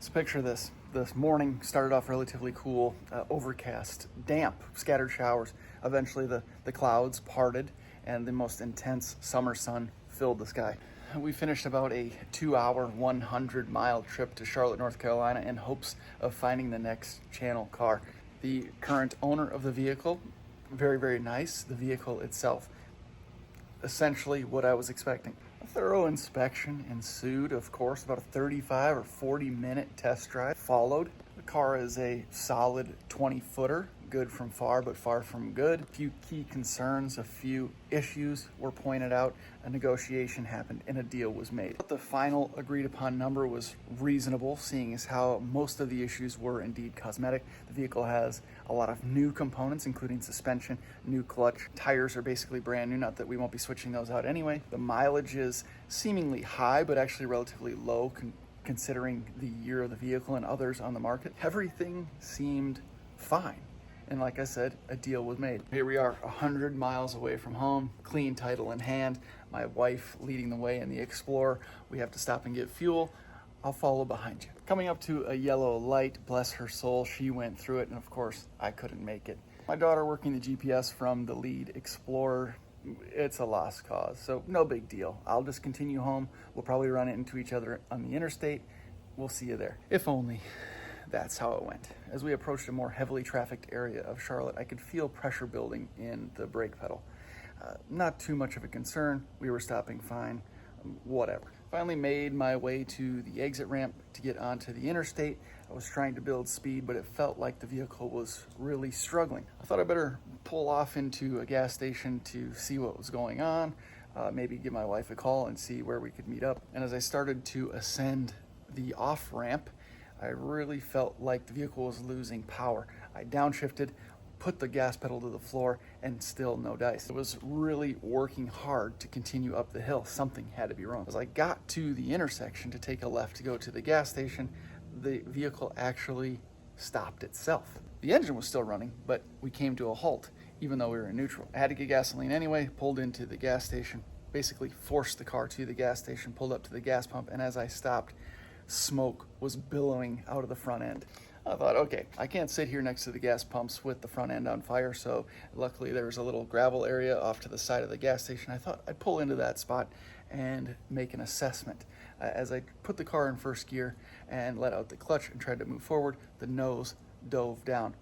So picture this. This morning started off relatively cool, overcast, damp, scattered showers. Eventually the clouds parted and the most intense summer sun filled the sky. We finished about a 2-hour, 100-mile trip to Charlotte, North Carolina in hopes of finding the next channel car. The current owner of the vehicle, very, very nice. The vehicle itself, essentially what I was expecting. A thorough inspection ensued, of course. About a 35 or 40-minute test drive followed. The car is a solid 20-footer, good from far, but far from good. A few key concerns, a few issues were pointed out. A negotiation happened and a deal was made. But the final agreed upon number was reasonable, seeing as how most of the issues were indeed cosmetic. The vehicle has a lot of new components, including suspension, new clutch. Tires are basically brand new, not that we won't be switching those out anyway. The mileage is seemingly high, but actually relatively low considering the year of the vehicle and others on the market. Everything seemed fine. And like I said, a deal was made. Here we are, 100 miles away from home, clean title in hand, my wife leading the way in the Explorer. We have to stop and get fuel. I'll follow behind you. Coming up to a yellow light, bless her soul, she went through it, and of course, I couldn't make it. My daughter working the GPS from the lead Explorer, it's a lost cause, so no big deal. I'll just continue home. We'll probably run into each other on the interstate. We'll see you there. If only. That's how it went. As we approached a more heavily trafficked area of Charlotte, I could feel pressure building in the brake pedal. Not too much of a concern. We were stopping fine, whatever. Finally made my way to the exit ramp to get onto the interstate. I was trying to build speed, but it felt like the vehicle was really struggling. I thought I better pull off into a gas station to see what was going on, maybe give my wife a call and see where we could meet up. And as I started to ascend the off ramp, I really felt like the vehicle was losing power. I downshifted, put the gas pedal to the floor, and still no dice. It was really working hard to continue up the hill. Something had to be wrong. As I got to the intersection to take a left to go to the gas station, the vehicle actually stopped itself. The engine was still running, but we came to a halt, even though we were in neutral. I had to get gasoline anyway, pulled into the gas station, basically forced the car to the gas station, pulled up to the gas pump, and as I stopped, smoke was billowing out of the front end. I thought, okay, I can't sit here next to the gas pumps with the front end on fire, so luckily there was a little gravel area off to the side of the gas station. I thought I'd pull into that spot and make an assessment. As I put the car in first gear and let out the clutch and tried to move forward, the nose dove down.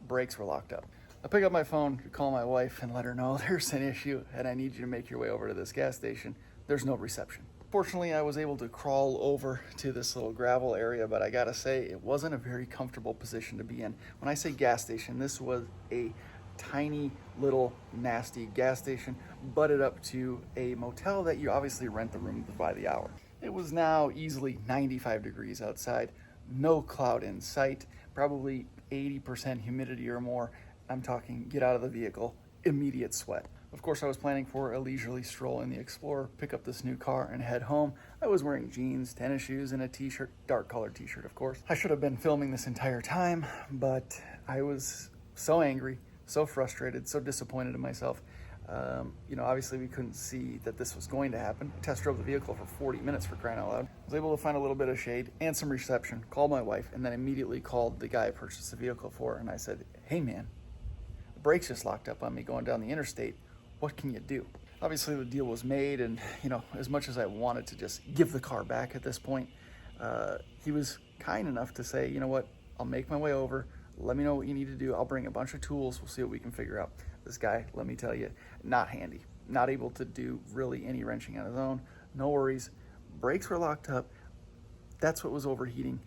Brakes were locked up. I pick up my phone, call my wife, and let her know there's an issue and I need you to make your way over to this gas station. There's no reception. Fortunately, I was able to crawl over to this little gravel area, but I gotta say, it wasn't a very comfortable position to be in. When I say gas station, this was a tiny little nasty gas station butted up to a motel that you obviously rent the room by the hour. It was now easily 95 degrees outside, no cloud in sight, probably 80% humidity or more. I'm talking get out of the vehicle, immediate sweat. Of course, I was planning for a leisurely stroll in the Explorer, pick up this new car, and head home. I was wearing jeans, tennis shoes, and a t-shirt, dark colored t-shirt, of course. I should have been filming this entire time, but I was so angry, so frustrated, so disappointed in myself. Obviously we couldn't see that this was going to happen. I test drove the vehicle for 40 minutes for crying out loud. I was able to find a little bit of shade and some reception, called my wife, and then immediately called the guy I purchased the vehicle for, and I said, hey man, the brakes just locked up on me going down the interstate. What can you do? Obviously the deal was made, and as much as I wanted to just give the car back at this point, he was kind enough to say, you know what, I'll make my way over, let me know what you need to do, I'll bring a bunch of tools, we'll see what we can figure out. This guy, let me tell you, not handy, not able to do really any wrenching on his own. No worries, brakes were locked up, that's what was overheating.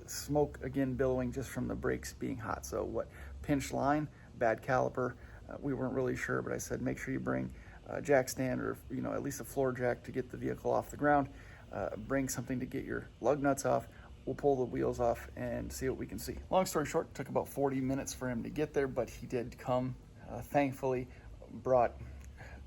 Smoke again billowing just from the brakes being hot. So what, pinched line, bad caliper. We weren't really sure, but I said make sure you bring a jack stand or at least a floor jack to get the vehicle off the ground. Bring something to get your lug nuts off. We'll pull the wheels off and see what we can see. Long story short, it took about 40 minutes for him to get there, but he did come. Thankfully, brought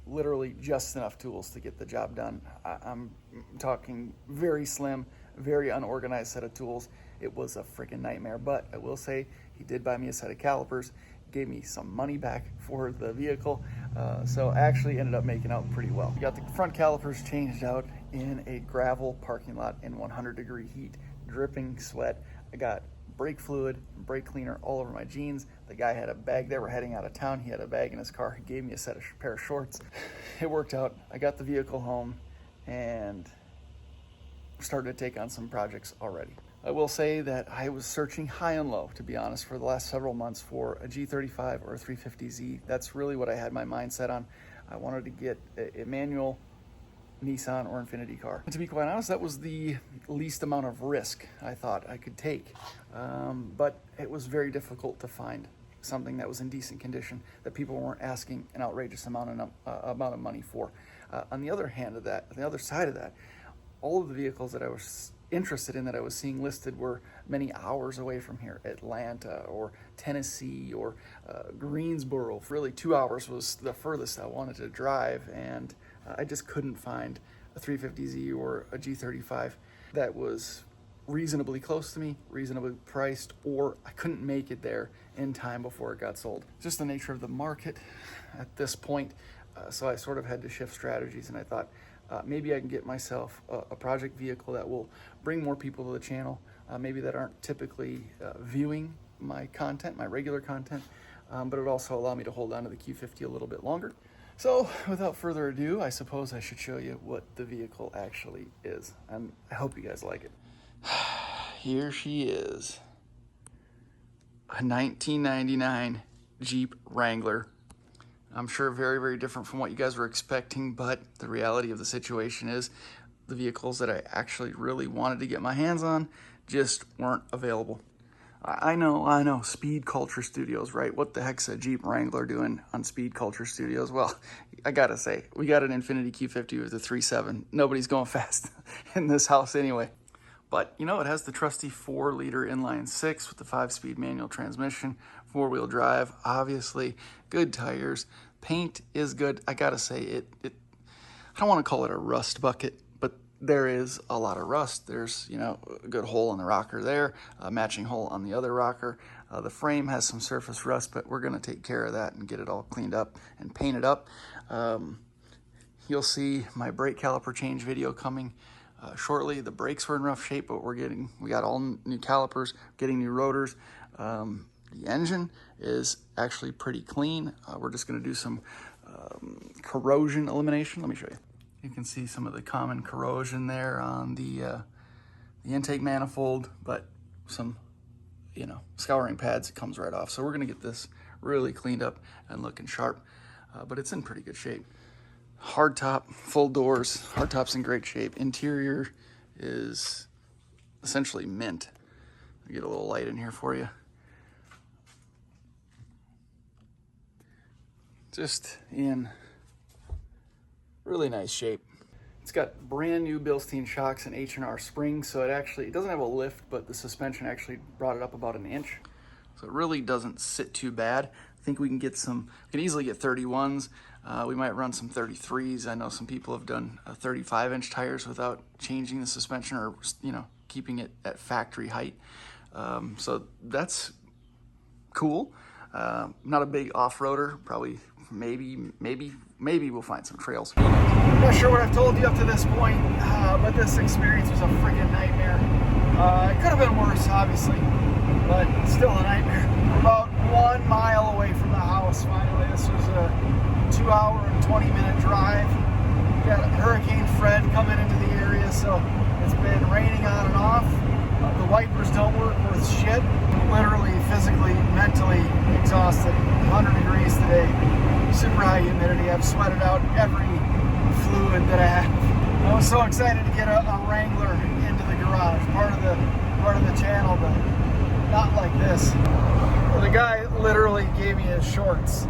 literally just enough tools to get the job done. I'm talking very slim, very unorganized set of tools. It was a freaking nightmare, but I will say he did buy me a set of calipers, gave me some money back for the vehicle, so I actually ended up making out pretty well. We got the front calipers changed out in a gravel parking lot in 100-degree heat. dripping sweat. I got brake fluid and brake cleaner all over my jeans. The guy had a bag. They were heading out of town. He had a bag in his car. He gave me a pair of shorts. It worked out. I got the vehicle home and started to take on some projects already. I will say that I was searching high and low, to be honest, for the last several months for a G35 or a 350Z. That's really what I had my mind set on. I wanted to get a manual Nissan or Infiniti car. And to be quite honest, that was the least amount of risk I thought I could take. But it was very difficult to find something that was in decent condition that people weren't asking an outrageous amount of money for. On the other side of that, all of the vehicles that I was interested in that I was seeing listed were many hours away from here. Atlanta or Tennessee or Greensboro. Really, 2 hours was the furthest I wanted to drive, and I just couldn't find a 350Z or a G35 that was reasonably close to me, reasonably priced, or I couldn't make it there in time before it got sold. Just the nature of the market at this point. So I sort of had to shift strategies, and I thought, maybe I can get myself a project vehicle that will bring more people to the channel, maybe that aren't typically viewing my content, my regular content, but it also allow me to hold on to the Q50 a little bit longer. So without further ado, I suppose I should show you what the vehicle actually is, and I hope you guys like it. Here she is, a 1999 Jeep Wrangler. I'm sure very, very different from what you guys were expecting, but the reality of the situation is the vehicles that I actually really wanted to get my hands on just weren't available. I know, Speed Culture Studios, right? What the heck's a Jeep Wrangler doing on Speed Culture Studios? Well, I gotta say, we got an Infiniti Q50 with a 3.7. Nobody's going fast in this house anyway. But, you know, it has the trusty 4-liter inline 6 with the 5-speed manual transmission, 4-wheel drive, obviously, good tires. Paint is good. I gotta say, I don't want to call it a rust bucket, but there is a lot of rust. There's, you know, a good hole in the rocker there, a matching hole on the other rocker. The frame has some surface rust, but we're going to take care of that and get it all cleaned up and painted up. You'll see my brake caliper change video coming shortly. The brakes were in rough shape, but we got all new calipers, getting new rotors. The engine is actually pretty clean. We're just going to do some corrosion elimination. Let me show you. You can see some of the common corrosion there on the intake manifold, but some, you know, scouring pads, it comes right off. So we're going to get this really cleaned up and looking sharp, but it's in pretty good shape. Hardtop, full doors, hardtop's in great shape. Interior is essentially mint. I'll get a little light in here for you. Just in really nice shape. It's got brand new Bilstein shocks and H&R springs, so it doesn't have a lift, but the suspension actually brought it up about an inch. So it really doesn't sit too bad. I think we can easily get 31s. We might run some 33s. I know some people have done 35-inch tires without changing the suspension or, you know, keeping it at factory height. So that's cool. Not a big off-roader, probably maybe we'll find some trails. I'm not sure what I've told you up to this point, but this experience was a freaking nightmare. It could have been worse, obviously, but still a nightmare. We're about 1 mile away from the house finally. This was a 2-hour and 20-minute drive. We got Hurricane Fred coming into the area, so it's been raining on and off. The wipers don't work worth shit. Literally, physically, mentally exhausted. 100 degrees today. Super high humidity. I've sweated out every fluid that I have. I was so excited to get a Wrangler into the garage. Part of the channel, but not like this. Well, the guy literally gave me his shorts.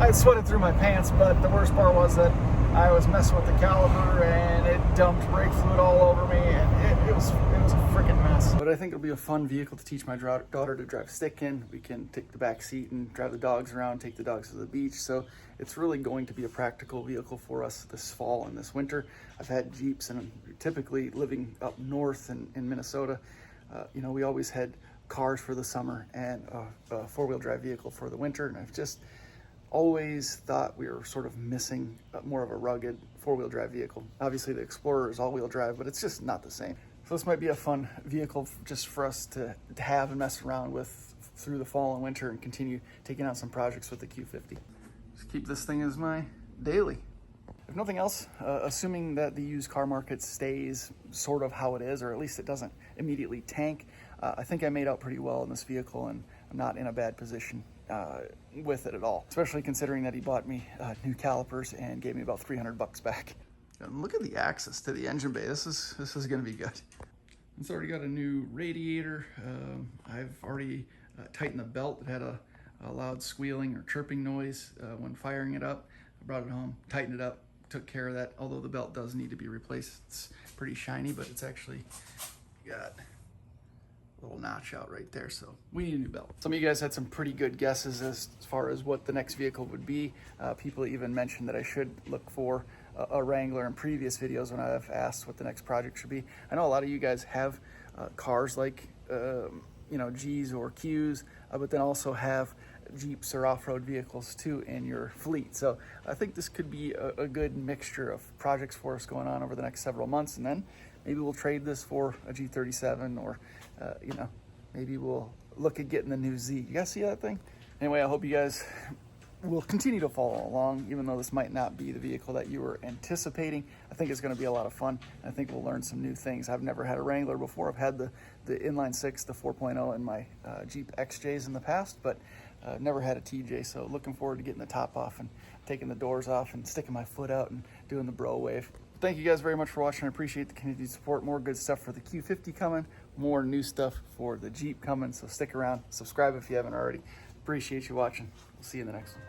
I sweated through my pants, but the worst part was that I was messing with the caliper and it dumped brake fluid all over me, and it was a freaking mess. But I think it'll be a fun vehicle to teach my daughter to drive stick in. We can take the back seat and drive the dogs around, take the dogs to the beach. So it's really going to be a practical vehicle for us this fall and this winter. I've had Jeeps, and typically living up north in Minnesota, you know, we always had cars for the summer and a four-wheel drive vehicle for the winter, and I've just always thought we were sort of missing more of a rugged four-wheel drive vehicle. Obviously the Explorer is all-wheel drive, but it's just not the same. So this might be a fun vehicle just for us to have and mess around with through the fall and winter and continue taking out some projects with the Q50. Just keep this thing as my daily. If nothing else, assuming that the used car market stays sort of how it is, or at least it doesn't immediately tank, I think I made out pretty well in this vehicle, and I'm not in a bad position with it at all, especially considering that he bought me new calipers and gave me about $300 back. And look at the access to the engine bay. This is going to be good. It's already got a new radiator. I've already tightened the belt. It had a loud squealing or chirping noise when firing it up. I brought it home, tightened it up, took care of that. Although the belt does need to be replaced. It's pretty shiny, but it's actually got a little notch out right there, so we need a new belt. Some of you guys had some pretty good guesses as far as what the next vehicle would be. People even mentioned that I should look for a Wrangler in previous videos when I've asked what the next project should be. I know a lot of you guys have cars like G's or Q's, but then also have Jeeps or off-road vehicles too in your fleet. So I think this could be a good mixture of projects for us going on over the next several months, and then maybe we'll trade this for a G37, or maybe we'll look at getting the new Z. You guys see that thing? Anyway, I hope you guys will continue to follow along, even though this might not be the vehicle that you were anticipating. I think it's going to be a lot of fun. I think we'll learn some new things. I've never had a Wrangler before. I've had the inline six, the 4.0 in my Jeep XJs in the past, but never had a TJ. So looking forward to getting the top off and taking the doors off and sticking my foot out and doing the bro wave. Thank you guys very much for watching. I appreciate the continued support. More good stuff for the Q50 coming, more new stuff for the Jeep coming. So stick around, subscribe if you haven't already. Appreciate you watching. We'll see you in the next one.